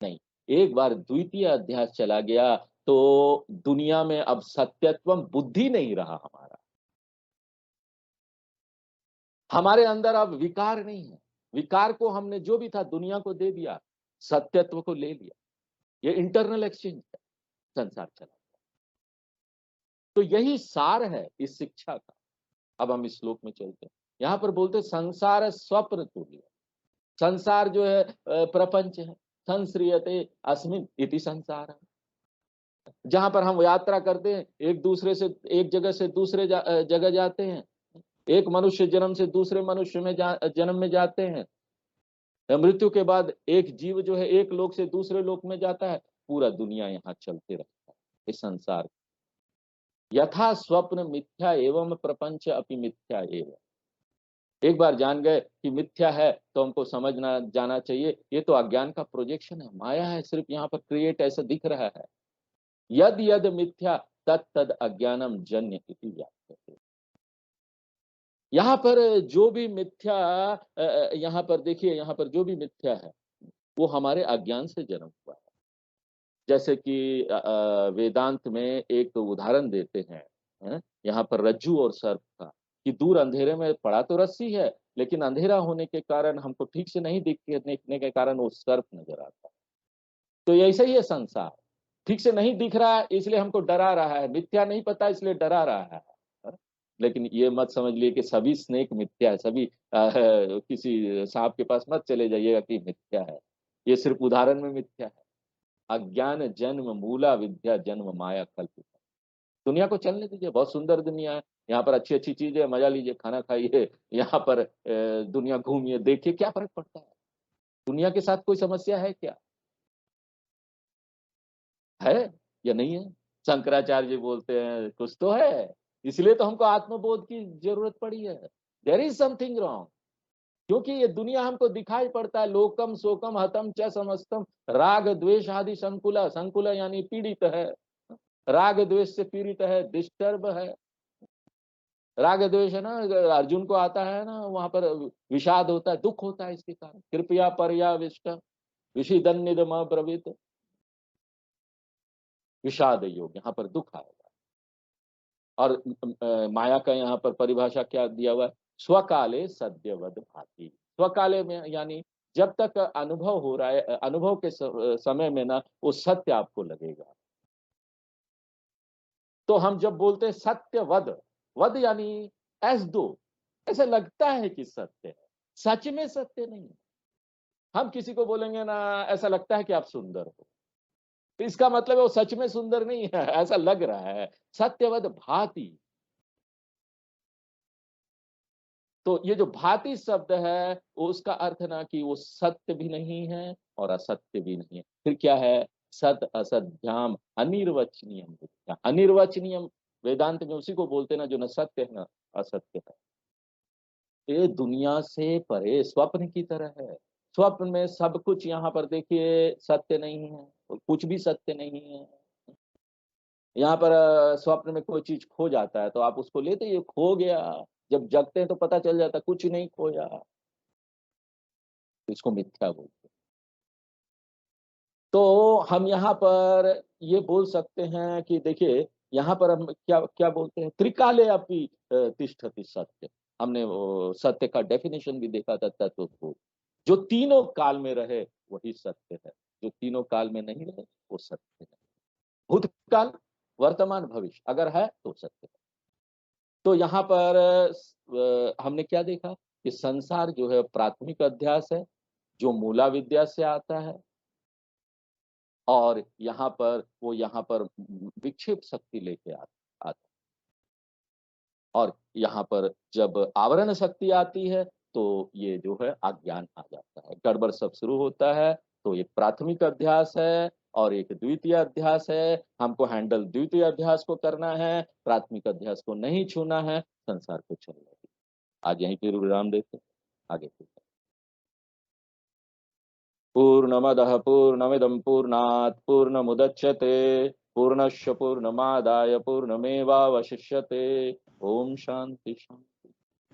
नहीं? एक बार द्वितीय अध्यास चला गया तो दुनिया में अब सत्यत्व बुद्धि नहीं रहा हमारा, हमारे अंदर अब विकार नहीं है। विकार को हमने जो भी था दुनिया को दे दिया, सत्यत्व को ले लिया। ये इंटरनल एक्सचेंज है, संसार चला। तो यही सार है इस शिक्षा का। अब हम इस श्लोक में चलते हैं। यहाँ पर बोलते संसार स्वप्न तुल्य, संसार जो है प्रपंच है। संश्रियते अस्मिन् इति संसार, जहां पर हम यात्रा करते हैं, एक दूसरे से एक जगह से दूसरे जगह जाते हैं, एक मनुष्य जन्म से दूसरे मनुष्य में जन्म में जाते हैं, मृत्यु के बाद एक जीव जो है एक लोक से दूसरे लोक में जाता है। पूरा दुनिया यहाँ चलते रहता है इस संसार। यथा स्वप्न मिथ्या एवं प्रपंच अपि मिथ्या एवं। एक बार जान गए कि मिथ्या है तो हमको समझना जाना चाहिए ये तो अज्ञान का प्रोजेक्शन है, माया है, सिर्फ यहाँ पर क्रिएट ऐसा दिख रहा है। यद यद मिथ्या तद तद अज्ञानम जन्य इति व्याख्याते। यहाँ पर जो भी मिथ्या, यहाँ पर देखिए, यहाँ पर जो भी मिथ्या है वो हमारे अज्ञान से जन्म हुआ है। जैसे कि वेदांत में एक उदाहरण देते हैं, यहाँ पर रज्जू और सर्प का, कि दूर अंधेरे में पड़ा तो रस्सी है, लेकिन अंधेरा होने के कारण हमको ठीक से नहीं दिखने के कारण वो सर्प नजर आता है। तो ऐसा ही है संसार, ठीक से नहीं दिख रहा है इसलिए हमको डरा रहा है, मिथ्या नहीं पता इसलिए डरा रहा है। लेकिन ये मत समझ लिए कि सभी स्नेक मिथ्या है, सभी किसी सांप के पास मत चले जाइएगा कि मिथ्या है। ये सिर्फ उदाहरण में मिथ्या है। अज्ञान जन्म मूला विद्या जन्म माया कल्पित। दुनिया को चलने दीजिए, बहुत सुंदर दुनिया है, यहाँ पर अच्छी अच्छी चीजें, मजा लीजिए, खाना खाइए, यहाँ पर दुनिया घूमिए, देखिए, क्या फर्क पड़ता है? दुनिया के साथ कोई समस्या है क्या? है या नहीं है? शंकराचार्य जी बोलते हैं कुछ तो है, इसलिए तो हमको आत्मबोध की जरूरत पड़ी है। देयर इज समथिंग रॉन्ग, क्योंकि ये दुनिया हमको दिखाई पड़ता है। लोकम शोकम हतम च समस्तम, राग द्वेष आदि संकुला, संकुला यानी पीड़ित है, राग द्वेष से पीड़ित है, डिस्टर्ब है। राग द्वेष है ना, अर्जुन को आता है ना, वहां पर विषाद होता है, दुख होता है इसके कारण। कृपया पर्याविष्ट विषिदन्निदम ब्रवीत, विषाद योग, यहाँ पर दुख आएगा। और माया का यहाँ पर परिभाषा क्या दिया हुआ है? स्वकाले सद्यवद भाति। स्वकाले में यानी जब तक अनुभव हो रहा है, अनुभव के समय में ना वो सत्य आपको लगेगा। तो हम जब बोलते हैं सत्यवद, वद यानी एस दो, ऐसे लगता है कि सत्य है, सच में सत्य नहीं है। हम किसी को बोलेंगे ना, ऐसा लगता है कि आप सुंदर हो, तो इसका मतलब है वो सच में सुंदर नहीं है, ऐसा लग रहा है। सत्यवद भाति। तो ये जो भाति शब्द है वो उसका अर्थ ना कि वो सत्य भी नहीं है और असत्य भी नहीं है, फिर क्या है? सत असध्याम अनिर्वचनीय मिथ्या। अनिर्वचनीय वेदांत में उसी को बोलते ना जो न सत्य है न असत्य है। ये दुनिया से परे स्वप्न की तरह है। स्वप्न में सब कुछ यहाँ पर देखिए सत्य नहीं है, कुछ भी सत्य नहीं है। यहाँ पर स्वप्न में कोई चीज खो जाता है तो आप उसको लेते, ये खो गया। जब जगते हैं तो पता चल जाता कुछ नहीं खोया, तो इसको मिथ्या बोलते हैं। तो हम यहाँ पर ये बोल सकते हैं कि देखिए यहाँ पर हम क्या क्या बोलते हैं, त्रिकाले अपि तिष्ठति सत्य। हमने वो सत्य का डेफिनेशन भी देखा था, तत्व को जो तीनों काल में रहे वही सत्य है, जो तीनों काल में नहीं रहे वो सत्य है। भूतकाल वर्तमान भविष्य अगर है तो सत्य है। तो यहाँ पर हमने क्या देखा कि संसार जो है प्राथमिक अध्यास है, जो मूला विद्या से आता है, और यहाँ पर वो यहाँ पर विक्षेप शक्ति लेके आता, और यहाँ पर जब आवरण शक्ति आती है तो ये जो है अज्ञान आ जाता है, गड़बड़ सब शुरू होता है। तो एक प्राथमिक अध्यास है और एक द्वितीय अध्यास है। हमको हैंडल द्वितीय अध्यास को करना है, प्राथमिक अध्यास को नहीं छूना है, संसार को चलना है। आज यहीं पे विराम देते, आगे पूर्णमदः पूर्णमिदं पूर्णात् पूर्णमुदच्यते पूर्णस्य पूर्णमादाय पूर्णमेवावशिष्यते। ओम शांति शांति।